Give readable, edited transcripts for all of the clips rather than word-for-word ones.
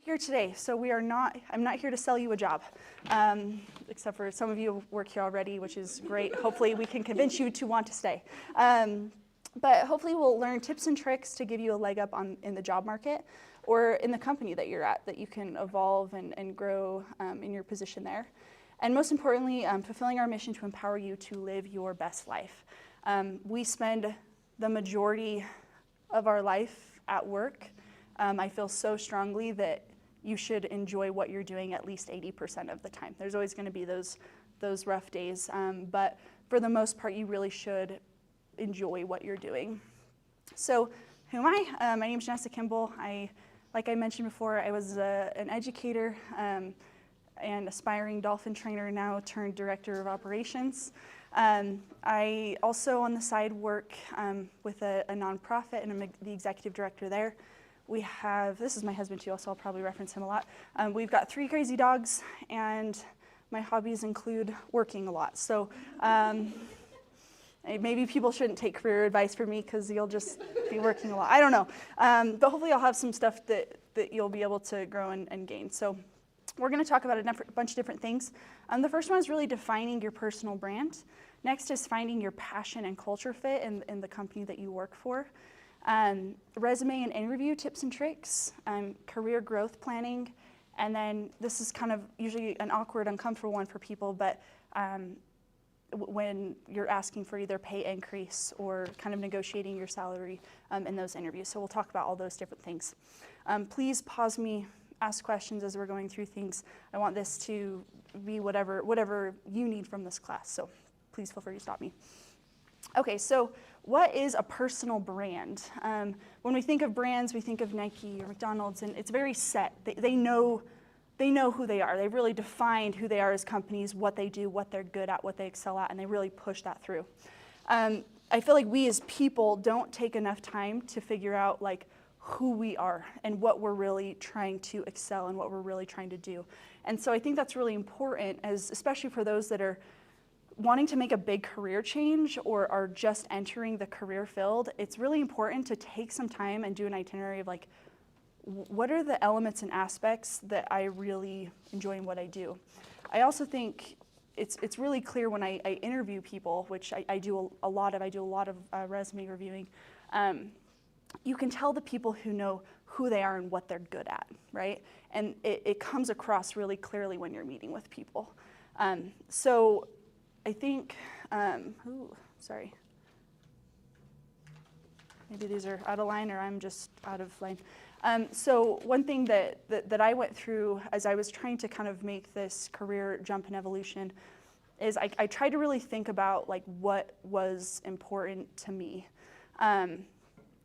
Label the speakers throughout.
Speaker 1: Here today, so I'm not here to sell you a job, except for some of you work here already, which is great. Hopefully we can convince you to want to stay. But hopefully we'll learn tips and tricks to give you a leg up in the job market or in the company that you're at, that you can evolve and grow in your position there. And most importantly, fulfilling our mission to empower you to live your best life. We spend the majority of our life at work. I feel so strongly that you should enjoy what you're doing at least 80% of the time. There's always going to be those rough days, but for the most part, you really should enjoy what you're doing. So, who am I? My name is Janessa Kimball. Like I mentioned before, I was an educator and aspiring dolphin trainer, now turned director of operations. I also on the side work with a nonprofit, and I'm the executive director there. This is my husband too, so I'll probably reference him a lot. We've got 3 crazy dogs, and my hobbies include working a lot. So maybe people shouldn't take career advice from me because you'll just be working a lot. I don't know. But hopefully I'll have some stuff that you'll be able to grow and gain. So we're going to talk about a bunch of different things. The first one is really defining your personal brand. Next is finding your passion and culture fit in the company that you work for. Resume and interview tips and tricks, career growth planning, and then this is kind of usually an awkward, uncomfortable one for people, but when you're asking for either pay increase or kind of negotiating your salary in those interviews. So we'll talk about all those different things. Please pause me, ask questions as we're going through things. I want this to be whatever you need from this class, so please feel free to stop me. Okay, so what is a personal brand? When we think of brands, we think of Nike or McDonald's, and it's very set. They know who they are. They've really defined who they are as companies, what they do, what they're good at, what they excel at, and they really push that through. I feel like we as people don't take enough time to figure out like who we are and what we're really trying to excel and what we're really trying to do. And so I think that's really important, especially for those that are wanting to make a big career change or are just entering the career field. It's really important to take some time and do an itinerary of like, what are the elements and aspects that I really enjoy in what I do. I also think it's really clear when I interview people, which I do a lot of resume reviewing. You can tell the people who know who they are and what they're good at, right? And it comes across really clearly when you're meeting with people. So I think, sorry. Maybe these are out of line or I'm just out of line. So one thing that I went through as I was trying to kind of make this career jump and evolution is I tried to really think about like what was important to me.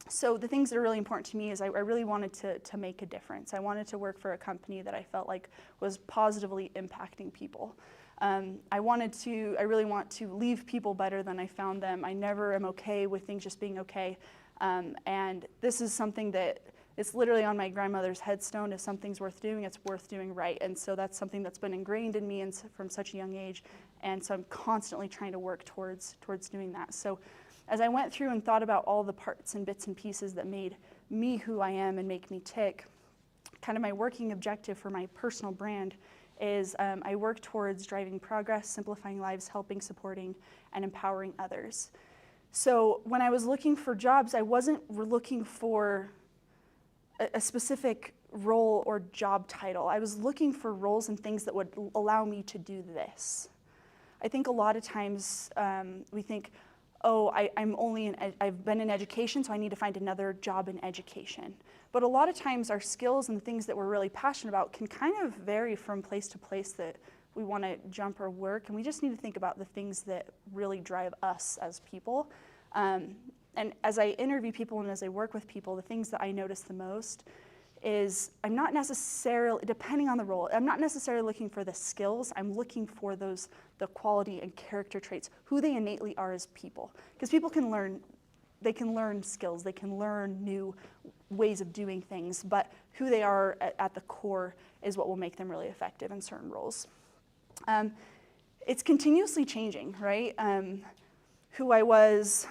Speaker 1: So the things that are really important to me is I really wanted to make a difference. I wanted to work for a company that I felt like was positively impacting people. I really want to leave people better than I found them. I never am okay with things just being okay. And this is something that it's literally on my grandmother's headstone. If something's worth doing, it's worth doing right. And so that's something that's been ingrained in me from such a young age. And so I'm constantly trying to work towards doing that. So as I went through and thought about all the parts and bits and pieces that made me who I am and make me tick, kind of my working objective for my personal brand is I work towards driving progress, simplifying lives, helping, supporting, and empowering others. So when I was looking for jobs, I wasn't looking for a specific role or job title. I was looking for roles and things that would allow me to do this. I think a lot of times we think, oh, I've been in education, so I need to find another job in education. But a lot of times our skills and the things that we're really passionate about can kind of vary from place to place that we want to jump or work, and we just need to think about the things that really drive us as people. And as I interview people and as I work with people, the things that I notice the most is I'm not necessarily, depending on the role, I'm not necessarily looking for the skills, I'm looking for the quality and character traits, who they innately are as people. Because people can learn skills, they can learn new ways of doing things, but who they are at the core is what will make them really effective in certain roles. It's continuously changing, right? Who I was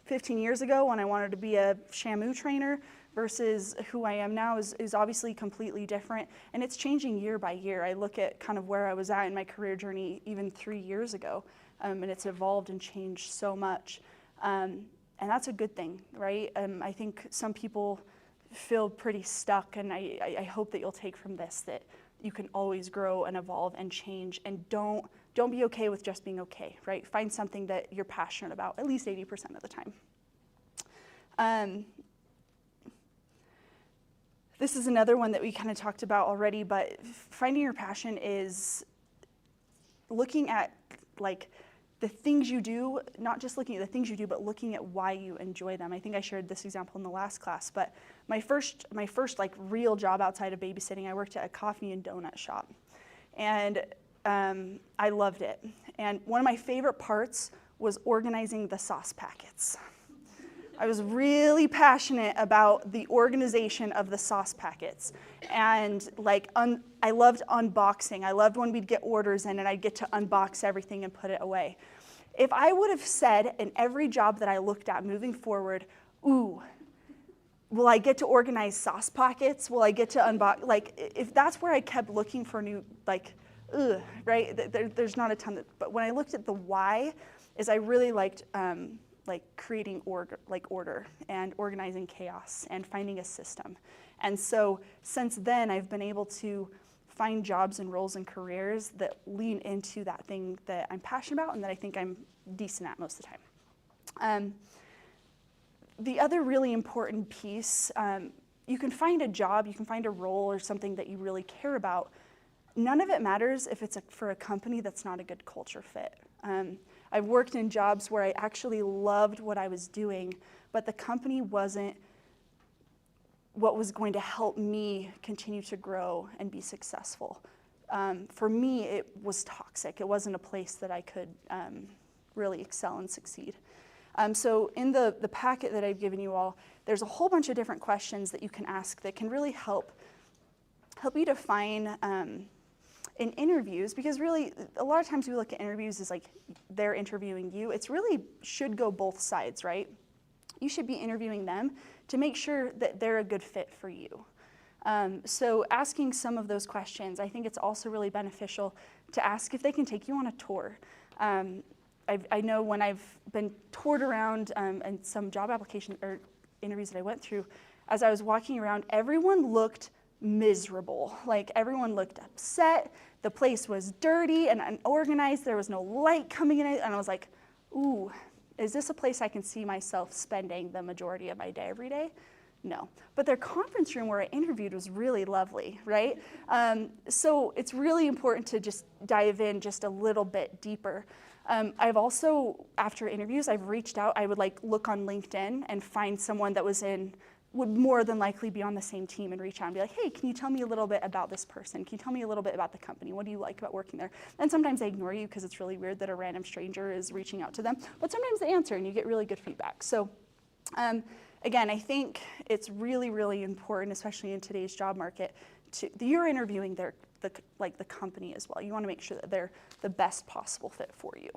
Speaker 1: 15 years ago when I wanted to be a Shamu trainer versus who I am now is obviously completely different, and it's changing year by year. I look at kind of where I was at in my career journey even 3 years ago, and it's evolved and changed so much, and that's a good thing, right? I think some people feel pretty stuck, and I hope that you'll take from this that you can always grow and evolve and change, and don't be okay with just being okay, right? Find something that you're passionate about at least 80% of the time. This is another one that we kind of talked about already, but finding your passion is looking at like the things you do, not just looking at the things you do, but looking at why you enjoy them. I think I shared this example in the last class, but my first like real job outside of babysitting, I worked at a coffee and donut shop, and I loved it. And one of my favorite parts was organizing the sauce packets. I was really passionate about the organization of the sauce packets, and like I loved unboxing. I loved when we'd get orders in and I'd get to unbox everything and put it away. If I would have said in every job that I looked at moving forward, ooh, will I get to organize sauce packets? Will I get to unbox? Like, if that's where I kept looking for new, like, right? There's not a ton that, but when I looked at the why, is I really liked like creating order and organizing chaos and finding a system. And so since then, I've been able to find jobs and roles and careers that lean into that thing that I'm passionate about and that I think I'm decent at most of the time. The other really important piece, you can find a job, you can find a role or something that you really care about. None of it matters if it's for a company that's not a good culture fit. I've worked in jobs where I actually loved what I was doing, but the company wasn't what was going to help me continue to grow and be successful. For me, it was toxic. It wasn't a place that I could really excel and succeed. So in the packet that I've given you all, there's a whole bunch of different questions that you can ask that can really help you define in interviews, because really a lot of times we look at interviews as like they're interviewing you. It's really should go both sides, right? You should be interviewing them to make sure that they're a good fit for you. So asking some of those questions, I think it's also really beneficial to ask if they can take you on a tour. I know when I've been toured around and some job application or interviews that I went through, as I was walking around, everyone looked miserable. Like everyone looked upset. The place was dirty and unorganized. There was no light coming in it. And I was like, ooh, is this a place I can see myself spending the majority of my day every day? No. But their conference room where I interviewed was really lovely, right? So it's really important to just dive in just a little bit deeper. I've also, after interviews, I've reached out. I would like look on LinkedIn and find someone that would more than likely be on the same team and reach out and be like, hey, can you tell me a little bit about this person? Can you tell me a little bit about the company? What do you like about working there? And sometimes they ignore you because it's really weird that a random stranger is reaching out to them. But sometimes they answer and you get really good feedback. So again, I think it's really, really important, especially in today's job market, that you're interviewing the company as well. You want to make sure that they're the best possible fit for you.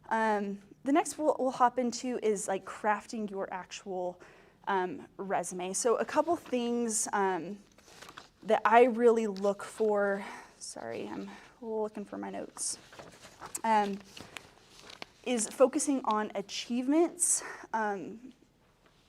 Speaker 1: The next we'll hop into is like crafting your actual resume. So a couple things that I really look for, sorry, I'm looking for my notes, is focusing on achievements and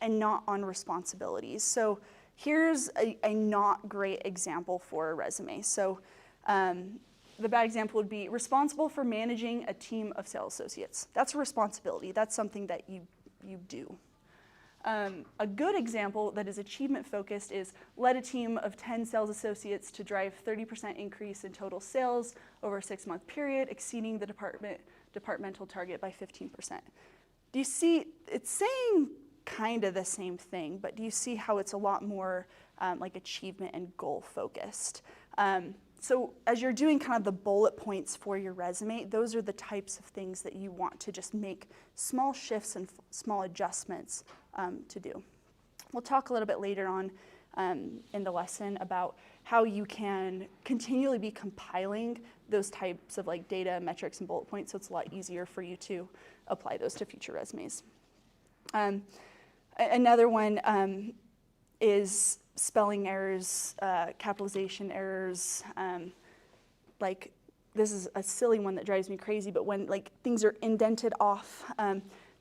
Speaker 1: not on responsibilities. So here's a not great example for a resume. So the bad example would be responsible for managing a team of sales associates. That's a responsibility. That's something that you do. A good example that is achievement focused is led a team of 10 sales associates to drive 30% increase in total sales over a 6-month period, exceeding the departmental target by 15%. Do you see, it's saying kind of the same thing, but do you see how it's a lot more like achievement and goal focused? So as you're doing kind of the bullet points for your resume, those are the types of things that you want to just make small shifts and small adjustments to do. We'll talk a little bit later on in the lesson about how you can continually be compiling those types of like data, metrics, and bullet points, so it's a lot easier for you to apply those to future resumes. Another one is spelling errors, capitalization errors. Like, this is a silly one that drives me crazy, but when like things are indented off,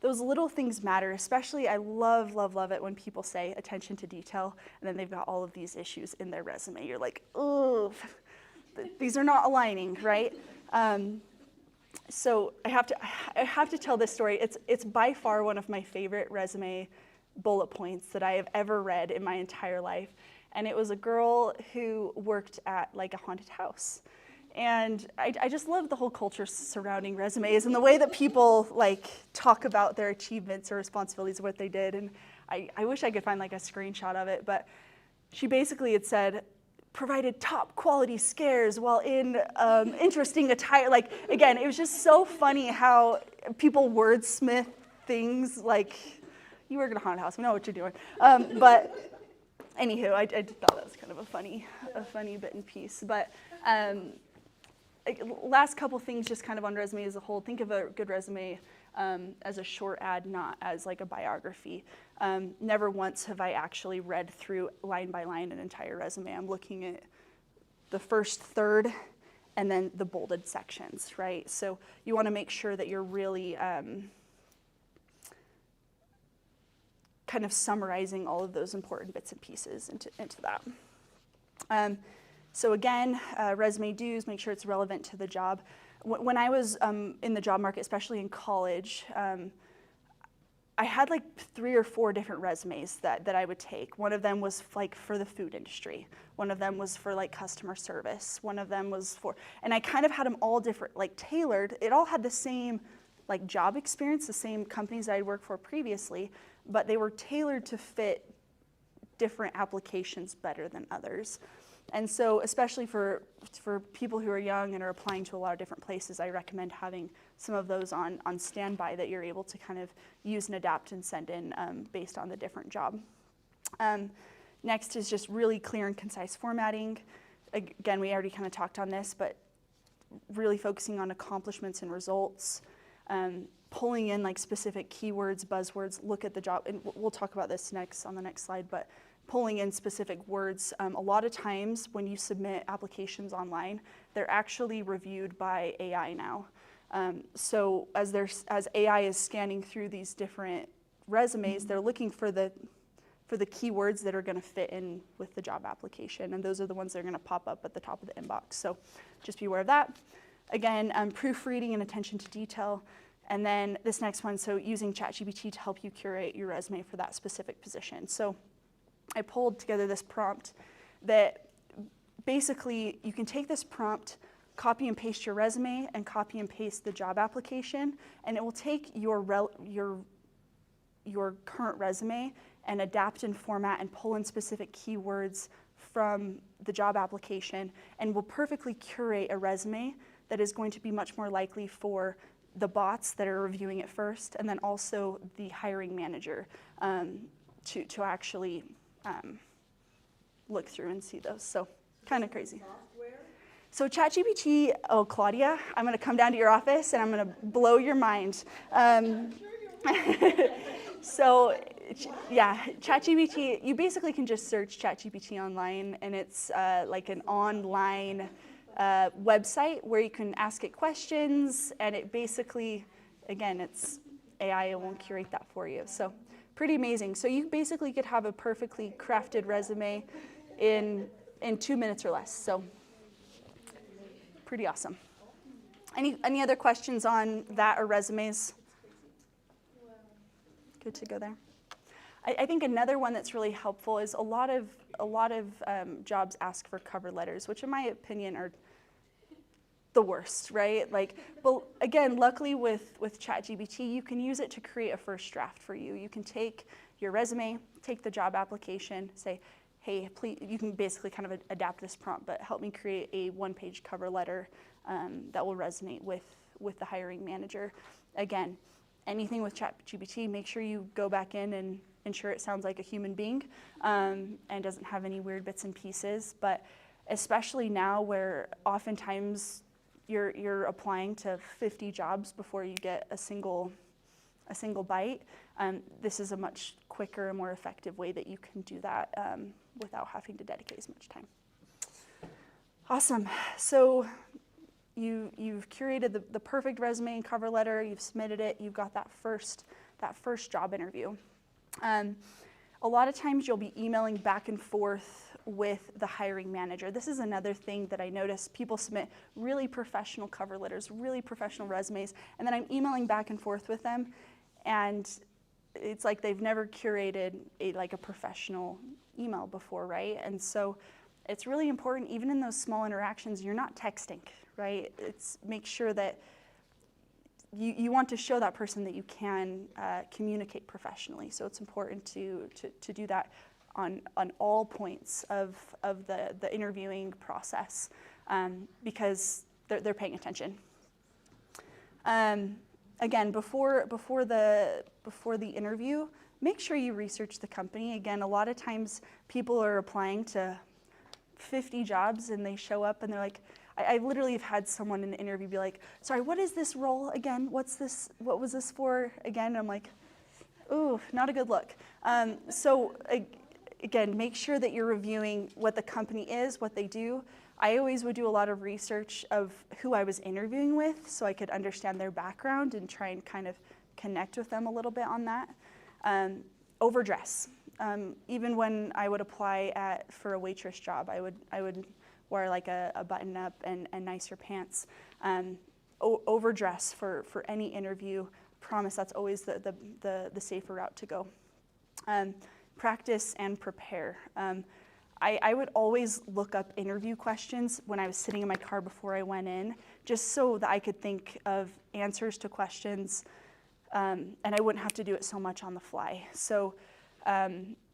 Speaker 1: those little things matter. Especially, I love, love, love it when people say attention to detail, and then they've got all of these issues in their resume. You're like, oh, these are not aligning, right? So I have to tell this story. It's by far one of my favorite resume bullet points that I have ever read in my entire life. And it was a girl who worked at like a haunted house. And I just love the whole culture surrounding resumes and the way that people like talk about their achievements or responsibilities of what they did. And I wish I could find like a screenshot of it, but she basically had said, provided top quality scares while in interesting attire. Like, again, it was just so funny how people wordsmith things. Like, you work in a haunted house, we know what you're doing. But anywho, I thought that was kind of a funny bit and piece. But last couple things just kind of on resume as a whole. Think of a good resume as a short ad, not as like a biography. Never once have I actually read through line by line an entire resume. I'm looking at the first third and then the bolded sections, right? So you want to make sure that you're really kind of summarizing all of those important bits and pieces into that. So again, resume dues, make sure it's relevant to the job. When I was in the job market, especially in college, I had like 3 or 4 different resumes that I would take. One of them was like for the food industry. One of them was for like customer service. One of them was for, and I kind of had them all different, like tailored. It all had the same like job experience, the same companies I'd worked for previously, but they were tailored to fit different applications better than others. And so especially for people who are young and are applying to a lot of different places, I recommend having some of those on standby that you're able to kind of use and adapt and send in based on the different job. Next is just really clear and concise formatting. Again, we already kind of talked on this, but really focusing on accomplishments and results, pulling in like specific keywords, buzzwords, look at the job, and we'll talk about this next on the next slide, but pulling in specific words. A lot of times when you submit applications online, they're actually reviewed by AI now. So as AI is scanning through these different resumes, they're looking for the keywords that are going to fit in with the job application, and those are the ones that are going to pop up at the top of the inbox. So just be aware of that. Again, proofreading and attention to detail. And then this next one, so using ChatGPT to help you curate your resume for that specific position. So I pulled together this prompt that basically you can take this prompt, copy and paste your resume, and copy and paste the job application, and it will take your current resume and adapt and format and pull in specific keywords from the job application, and will perfectly curate a resume that is going to be much more likely for the bots that are reviewing it first, and then also the hiring manager to actually look through and see those. So kind of crazy.
Speaker 2: Software?
Speaker 1: So ChatGPT, oh Claudia, I'm going to come down to your office and I'm going to blow your mind. So yeah, ChatGPT, you basically can just search ChatGPT online, and it's like an online website where you can ask it questions, and it basically, again, it's AI, it won't curate that for you. So pretty amazing. So you basically could have a perfectly crafted resume in 2 minutes or less. So pretty awesome. Any other questions on that or resumes? Good to go there. I think another one that's really helpful is a lot of jobs ask for cover letters, which in my opinion are the worst, right? Like, well, again, luckily with ChatGPT, you can use it to create a first draft for you. You can take your resume, take the job application, say, hey, please, you can basically kind of adapt this prompt, but help me create a 1-page cover letter that will resonate with the hiring manager. Again, anything with ChatGPT, make sure you go back in and ensure it sounds like a human being and doesn't have any weird bits and pieces. But especially now where oftentimes you're applying to 50 jobs before you get a single a single bite, this is a much quicker and more effective way that you can do that without having to dedicate as much time. Awesome. So you've curated the perfect resume and cover letter, you've submitted it, you've got that first job interview. A lot of times you'll be emailing back and forth with the hiring manager. This is another thing that I notice. People submit really professional cover letters, really professional resumes, and then I'm emailing back and forth with them, and it's like they've never curated a professional email before, right? And so it's really important, even in those small interactions, you're not texting, right? Make sure that you want to show that person that you can communicate professionally. So it's important to do that on all points of the interviewing process because they're paying attention. Again, before the interview, make sure you research the company. Again, a lot of times people are applying to 50 jobs and they show up and they're like, I literally have had someone in the interview be like, sorry, what is this role again? What was this for again? And I'm like, ooh, not a good look. So again, make sure that you're reviewing what the company is, what they do. I always would do a lot of research of who I was interviewing with so I could understand their background and try and kind of connect with them a little bit on that. Overdress. Even when I would apply for a waitress job, I would wear like a button up and nicer pants. Overdress for any interview. Promise that's always the safer route to go. Practice and prepare. I would always look up interview questions when I was sitting in my car before I went in, just so that I could think of answers to questions, and I wouldn't have to do it so much on the fly. So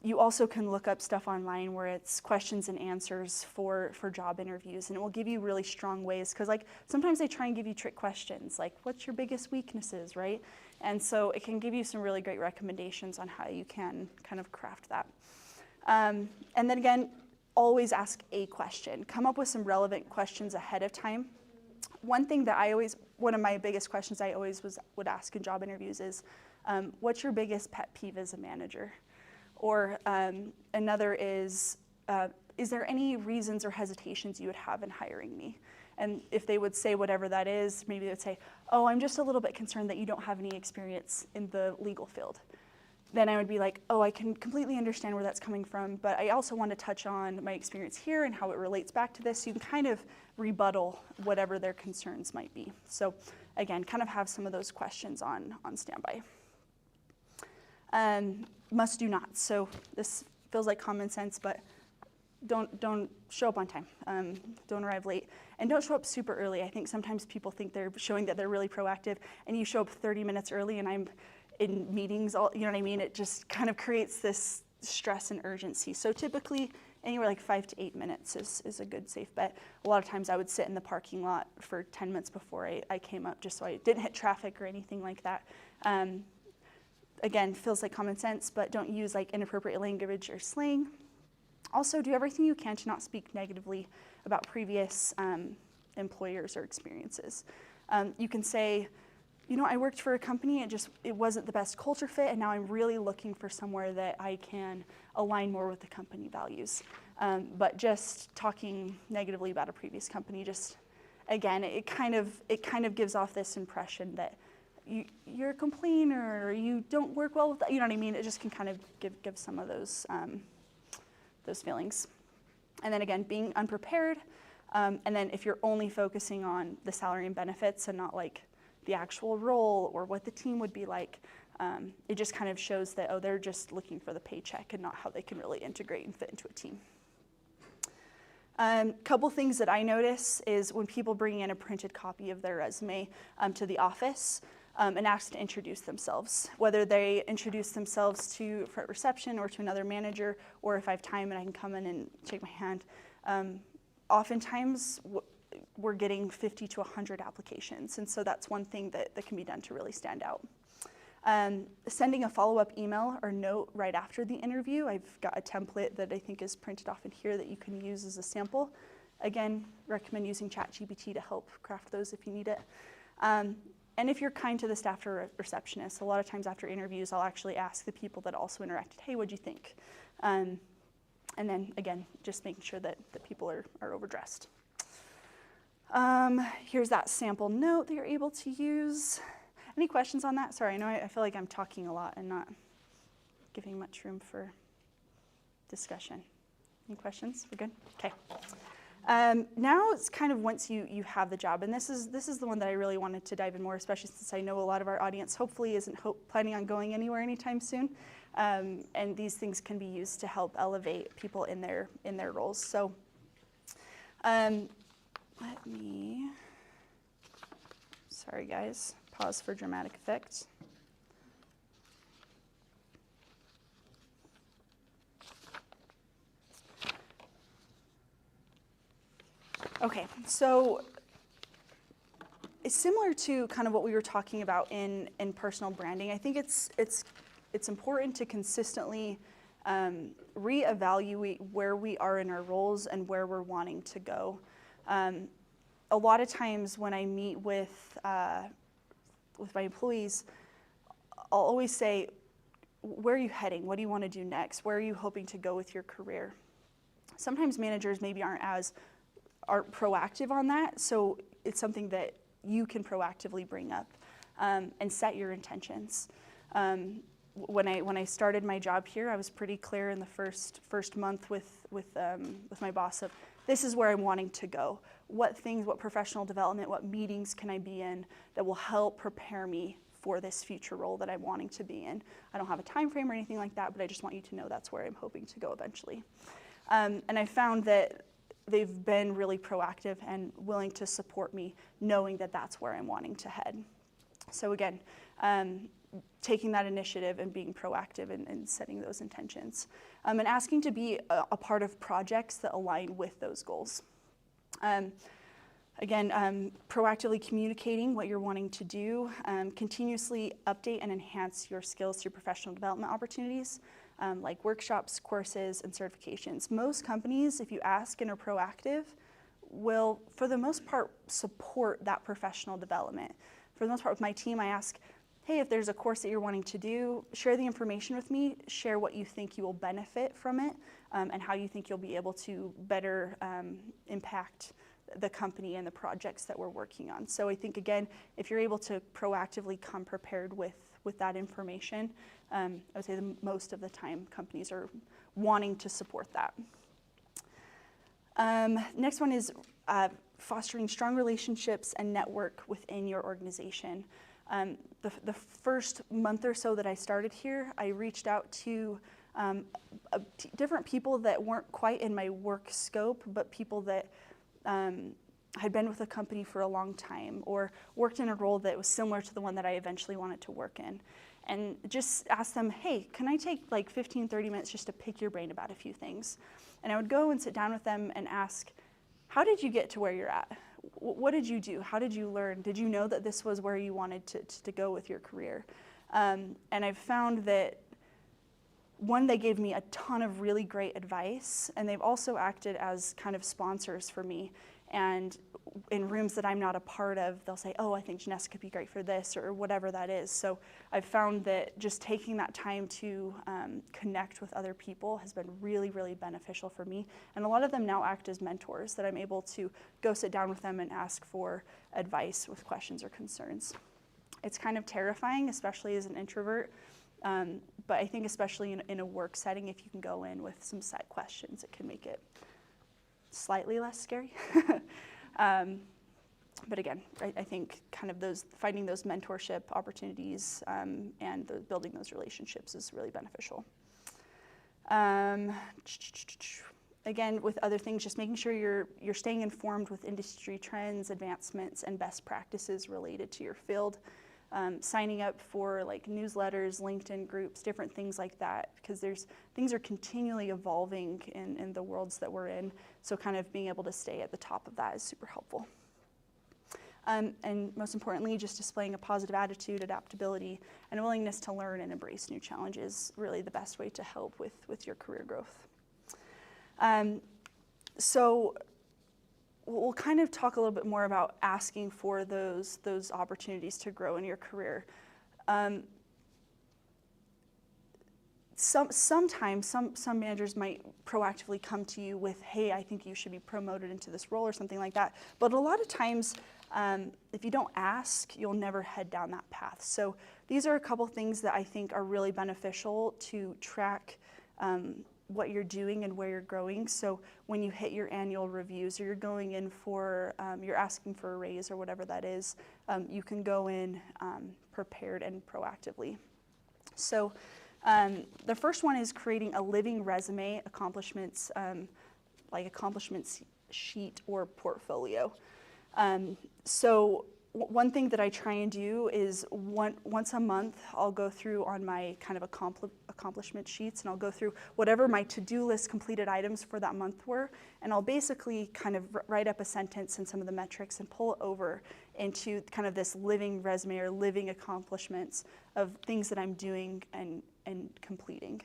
Speaker 1: you also can look up stuff online where it's questions and answers for job interviews, and it will give you really strong ways, because like sometimes they try and give you trick questions, like what's your biggest weaknesses, right? And so it can give you some really great recommendations on how you can kind of craft that. And then again, always ask a question. Come up with some relevant questions ahead of time. One of my biggest questions I always would ask in job interviews is, what's your biggest pet peeve as a manager? Or another is there any reasons or hesitations you would have in hiring me? And if they would say whatever that is, maybe they would say, oh, I'm just a little bit concerned that you don't have any experience in the legal field. Then I would be like, oh, I can completely understand where that's coming from, but I also want to touch on my experience here and how it relates back to this. So you can kind of rebuttal whatever their concerns might be. So again, kind of have some of those questions on standby. Must do not. So this feels like common sense, but don't show up on time. Don't arrive late, and don't show up super early. I think sometimes people think they're showing that they're really proactive, and you show up 30 minutes early, and I'm in meetings. You know what I mean? It just kind of creates this stress and urgency. So typically, anywhere like 5 to 8 minutes is a good safe bet. A lot of times I would sit in the parking lot for 10 minutes before I came up, just so I didn't hit traffic or anything like that. Again, feels like common sense, but don't use like inappropriate language or slang. Also, do everything you can to not speak negatively about previous employers or experiences. You can say, you know, I worked for a company, it wasn't the best culture fit, and now I'm really looking for somewhere that I can align more with the company values. But just talking negatively about a previous company, again, it kind of gives off this impression that you're a complainer, or you don't work well with that, you know what I mean? It just can kind of give some of those feelings. And then again, being unprepared, and then if you're only focusing on the salary and benefits and not like the actual role or what the team would be like, it just kind of shows that, oh, they're just looking for the paycheck and not how they can really integrate and fit into a team. Couple things that I notice is when people bring in a printed copy of their resume to the office and ask to introduce themselves, whether they introduce themselves to front reception or to another manager, or if I have time and I can come in and shake my hand. Oftentimes we're getting 50 to 100 applications, and so that's one thing that can be done to really stand out. Sending a follow-up email or note right after the interview. I've got a template that I think is printed off in here that you can use as a sample. Again, recommend using ChatGPT to help craft those if you need it. And if you're kind to the staff or receptionist, a lot of times after interviews, I'll actually ask the people that also interacted, hey, what'd you think? And then again, just making sure that people are overdressed. Here's that sample note that you're able to use. Any questions on that? Sorry, I know I feel like I'm talking a lot and not giving much room for discussion. Any questions? We're good? Okay. Now it's kind of once you have the job, and this is the one that I really wanted to dive in more, especially since I know a lot of our audience hopefully isn't planning on going anywhere anytime soon, and these things can be used to help elevate people in their roles. So let me, sorry guys, pause for dramatic effect. Okay, so it's similar to kind of what we were talking about in personal branding. I think it's important to consistently reevaluate where we are in our roles and where we're wanting to go. A lot of times when I meet with my employees, I'll always say, where are you heading? What do you want to do next? Where are you hoping to go with your career? Sometimes managers maybe aren't proactive on that, so it's something that you can proactively bring up and set your intentions. When I started my job here, I was pretty clear in the first month with my boss of, this is where I'm wanting to go. What professional development, what meetings can I be in that will help prepare me for this future role that I'm wanting to be in? I don't have a time frame or anything like that, but I just want you to know that's where I'm hoping to go eventually. And I found that they've been really proactive and willing to support me, knowing that that's where I'm wanting to head. So again, taking that initiative and being proactive and setting those intentions, and asking to be a part of projects that align with those goals. Again, proactively communicating what you're wanting to do, continuously update and enhance your skills through professional development opportunities, like workshops, courses, and certifications. Most companies, if you ask and are proactive, will, for the most part, support that professional development. For the most part, with my team, I ask, hey, if there's a course that you're wanting to do, share the information with me, share what you think you will benefit from it, and how you think you'll be able to better impact the company and the projects that we're working on. So I think, again, if you're able to proactively come prepared with that information, I would say most of the time companies are wanting to support that. Next one is fostering strong relationships and network within your organization. The first month or so that I started here, I reached out to different people that weren't quite in my work scope, but people that had been with the company for a long time or worked in a role that was similar to the one that I eventually wanted to work in. And just ask them, hey, can I take like 15, 30 minutes just to pick your brain about a few things? And I would go and sit down with them and ask, how did you get to where you're at? What did you do? How did you learn? Did you know that this was where you wanted to go with your career? And I've found that, one, they gave me a ton of really great advice, and they've also acted as kind of sponsors for me. And in rooms that I'm not a part of, they'll say, oh, I think Janessa could be great for this, or whatever that is. So I've found that just taking that time to connect with other people has been really, really beneficial for me. And a lot of them now act as mentors that I'm able to go sit down with them and ask for advice with questions or concerns. It's kind of terrifying, especially as an introvert. But I think especially in a work setting, if you can go in with some set questions, it can make it slightly less scary. But again, I think kind of finding those mentorship opportunities and building those relationships is really beneficial. Again, with other things, just making sure you're staying informed with industry trends, advancements, and best practices related to your field. Signing up for like newsletters, LinkedIn groups, different things like that, because things are continually evolving in the worlds that we're in. So kind of being able to stay at the top of that is super helpful. And most importantly, just displaying a positive attitude, adaptability, and a willingness to learn and embrace new challenges, really the best way to help with your career growth. So we'll kind of talk a little bit more about asking for those opportunities to grow in your career. Sometimes some managers might proactively come to you with, hey, I think you should be promoted into this role or something like that. But a lot of times, if you don't ask, you'll never head down that path. So these are a couple things that I think are really beneficial to track what you're doing and where you're growing. So when you hit your annual reviews, or you're going in for, you're asking for a raise or whatever that is, you can go in prepared and proactively. So the first one is creating a living resume, accomplishments, like accomplishments sheet or portfolio. So one thing that I try and do is once a month, I'll go through on my kind of accomplishment sheets, and I'll go through whatever my to-do list completed items for that month were, and I'll basically kind of write up a sentence and some of the metrics and pull it over into kind of this living resume or living accomplishments of things that I'm doing and completing.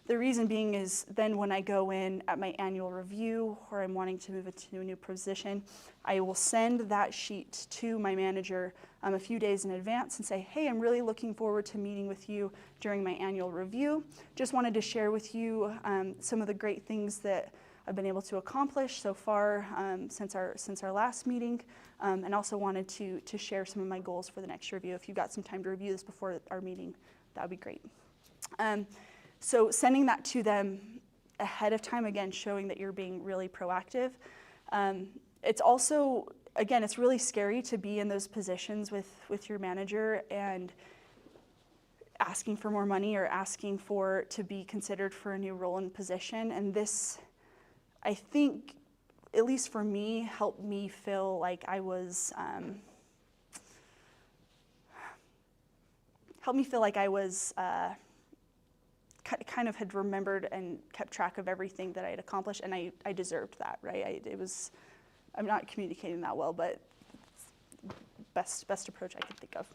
Speaker 1: The reason being is then when I go in at my annual review, or I'm wanting to move into a new position, I will send that sheet to my manager a few days in advance and say, hey, I'm really looking forward to meeting with you during my annual review. Just wanted to share with you some of the great things that I've been able to accomplish so far since our last meeting, and also wanted to share some of my goals for the next review. If you've got some time to review this before our meeting, that would be great. So sending that to them ahead of time, again, showing that you're being really proactive. It's also, again, it's really scary to be in those positions with your manager and asking for more money or asking to be considered for a new role and position. And this, I think, at least for me, helped me feel like I was, kind of had remembered and kept track of everything that I had accomplished, and I deserved that, right? I'm not communicating that well, but it's best approach I could think of.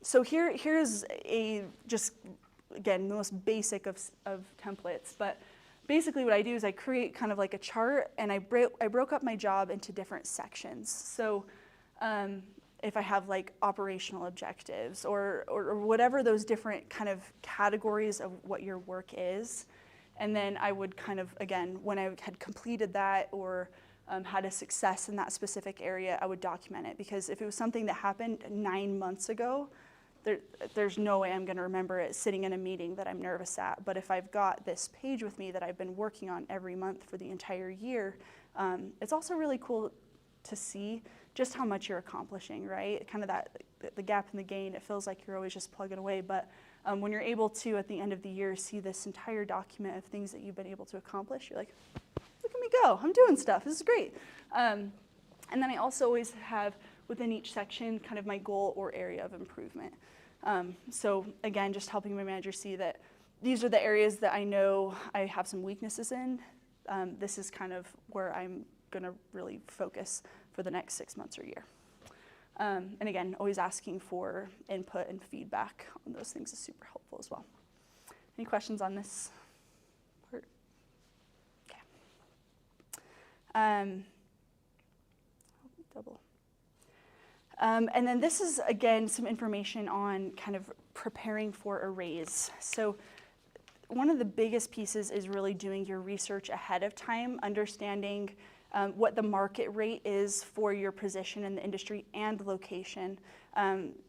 Speaker 1: So here's just, again, the most basic of templates, but basically what I do is I create kind of like a chart, and I broke up my job into different sections. So if I have like operational objectives or whatever those different kind of categories of what your work is. And then I would kind of, again, when I had completed that or had a success in that specific area, I would document it. Because if it was something that happened 9 months ago, there's no way I'm gonna remember it sitting in a meeting that I'm nervous at. But if I've got this page with me that I've been working on every month for the entire year, it's also really cool to see just how much you're accomplishing, right? Kind of the gap in the gain, it feels like you're always just plugging away, but when you're able to, at the end of the year, see this entire document of things that you've been able to accomplish, you're like, look at me go, I'm doing stuff, this is great. And then I also always have, within each section, kind of my goal or area of improvement. So again, just helping my manager see that these are the areas that I know I have some weaknesses in. This is kind of where I'm gonna really focus for the next 6 months or year. And again, always asking for input and feedback on those things is super helpful as well. Any questions on this part? Okay. Double. And then this is, again, some information on kind of preparing for a raise. So one of the biggest pieces is really doing your research ahead of time, understanding what the market rate is for your position in the industry and location.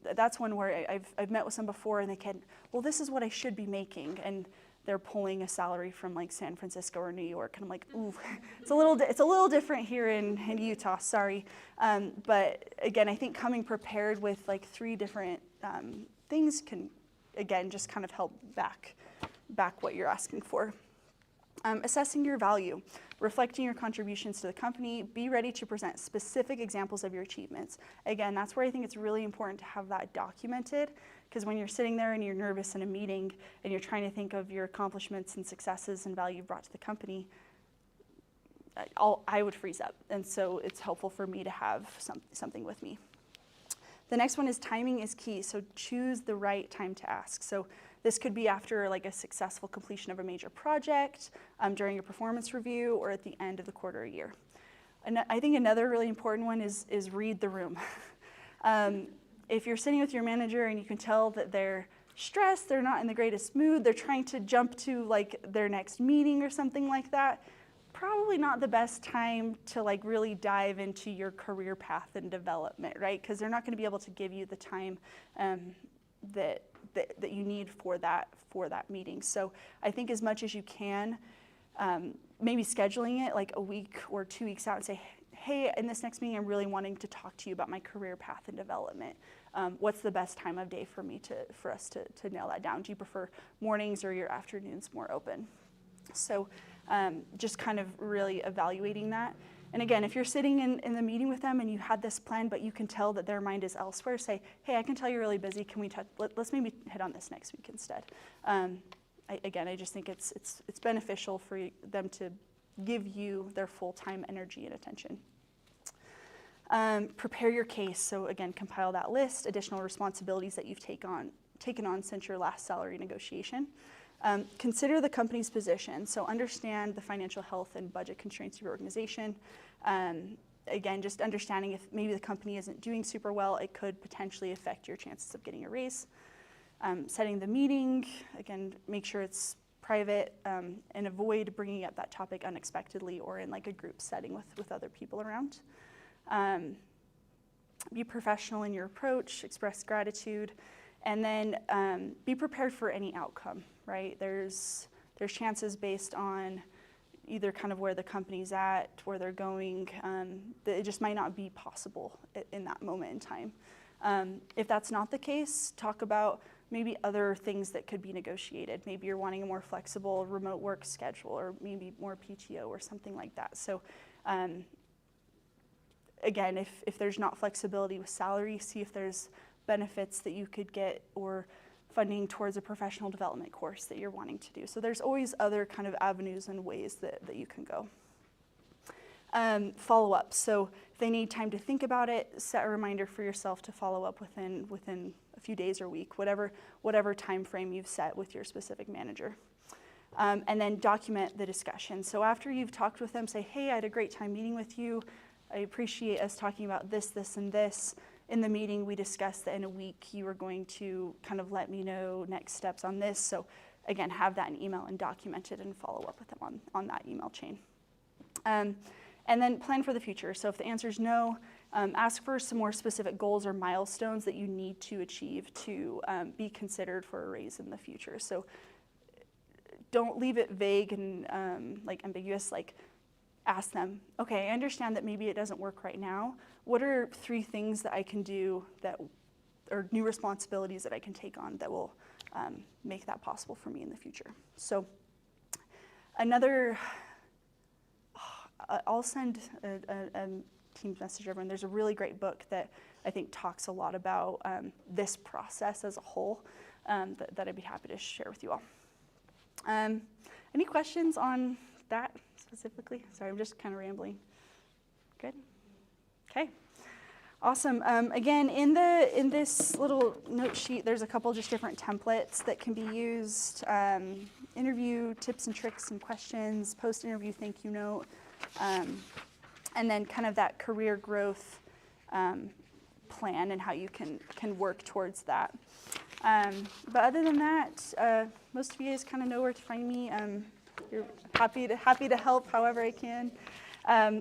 Speaker 1: That's one where I've met with some before, and they can, well, this is what I should be making, and they're pulling a salary from like San Francisco or New York, and I'm like, ooh, it's a little different here in Utah. Sorry, but again, I think coming prepared with like 3 different things can, again, just kind of help back what you're asking for. Assessing your value, reflecting your contributions to the company, be ready to present specific examples of your achievements. Again, that's where I think it's really important to have that documented, because when you're sitting there and you're nervous in a meeting and you're trying to think of your accomplishments and successes and value brought to the company, I would freeze up. And so it's helpful for me to have something with me. The next one is timing is key. So choose the right time to ask. So this could be after like a successful completion of a major project, during a performance review, or at the end of the quarter or year. And I think another really important one is read the room. If you're sitting with your manager and you can tell that they're stressed, they're not in the greatest mood, they're trying to jump to like their next meeting or something like that, probably not the best time to like really dive into your career path and development, right? Because they're not going to be able to give you the time that you need for that meeting. So I think as much as you can, maybe scheduling it like a week or 2 weeks out and say, hey, in this next meeting, I'm really wanting to talk to you about my career path and development. What's the best time of day for us to nail that down? Do you prefer mornings or your afternoons more open? So just kind of really evaluating that. And again, if you're sitting in the meeting with them and you had this plan, but you can tell that their mind is elsewhere, say, hey, I can tell you're really busy. Can we let's maybe hit on this next week instead. I just think it's beneficial for them to give you their full-time energy and attention. Prepare your case. So again, compile that list, additional responsibilities that you've taken on since your last salary negotiation. Consider the company's position. So understand the financial health and budget constraints of your organization. Again, just understanding if maybe the company isn't doing super well, it could potentially affect your chances of getting a raise. Setting the meeting, again, make sure it's private and avoid bringing up that topic unexpectedly or in like a group setting with other people around. Be professional in your approach, express gratitude, and then be prepared for any outcome, right? There's chances based on either kind of where the company's at, where they're going, that it just might not be possible in that moment in time. If that's not the case, talk about maybe other things that could be negotiated. Maybe you're wanting a more flexible remote work schedule or maybe more PTO or something like that. So again, if there's not flexibility with salary, see if there's benefits that you could get or funding towards a professional development course that you're wanting to do. So there's always other kind of avenues and ways that you can go. Follow up. So if they need time to think about it, set a reminder for yourself to follow up within a few days or week, whatever time frame you've set with your specific manager. And then document the discussion. So after you've talked with them, say, hey, I had a great time meeting with you. I appreciate us talking about this, this, and this. In the meeting, we discussed that in a week you were going to kind of let me know next steps on this. So again, have that in email and document it and follow up with them on that email chain. And then plan for the future. So if the answer is no, ask for some more specific goals or milestones that you need to achieve to be considered for a raise in the future. So don't leave it vague and like ambiguous, like ask them, okay, I understand that maybe it doesn't work right now. What are 3 things that I can do or new responsibilities that I can take on that will make that possible for me in the future? So I'll send a Teams message to everyone. There's a really great book that I think talks a lot about this process as a whole that I'd be happy to share with you all. Any questions on that specifically? Sorry, I'm just kind of rambling. Good? Okay. Awesome. Again, in this little note sheet, there's a couple just different templates that can be used. Interview tips and tricks and questions, post-interview thank you note, and then kind of that career growth plan and how you can work towards that. But other than that, most of you guys kind of know where to find me. You're happy to help however I can.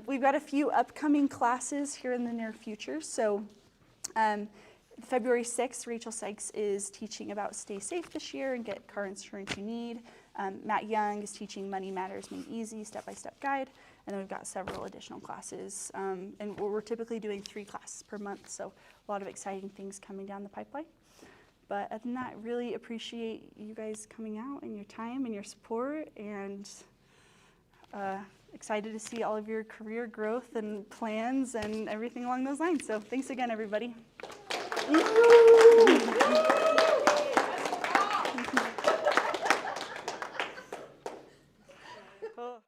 Speaker 1: We've got a few upcoming classes here in the near future. So February 6th, Rachel Sykes is teaching about Stay Safe this year and get car insurance you need. Matt Young is teaching Money Matters Made Easy, step-by-step guide. And then we've got several additional classes. And we're typically doing 3 classes per month, so a lot of exciting things coming down the pipeline. But other than that, really appreciate you guys coming out and your time and your support, and excited to see all of your career growth and plans and everything along those lines. So thanks again, everybody. Cool.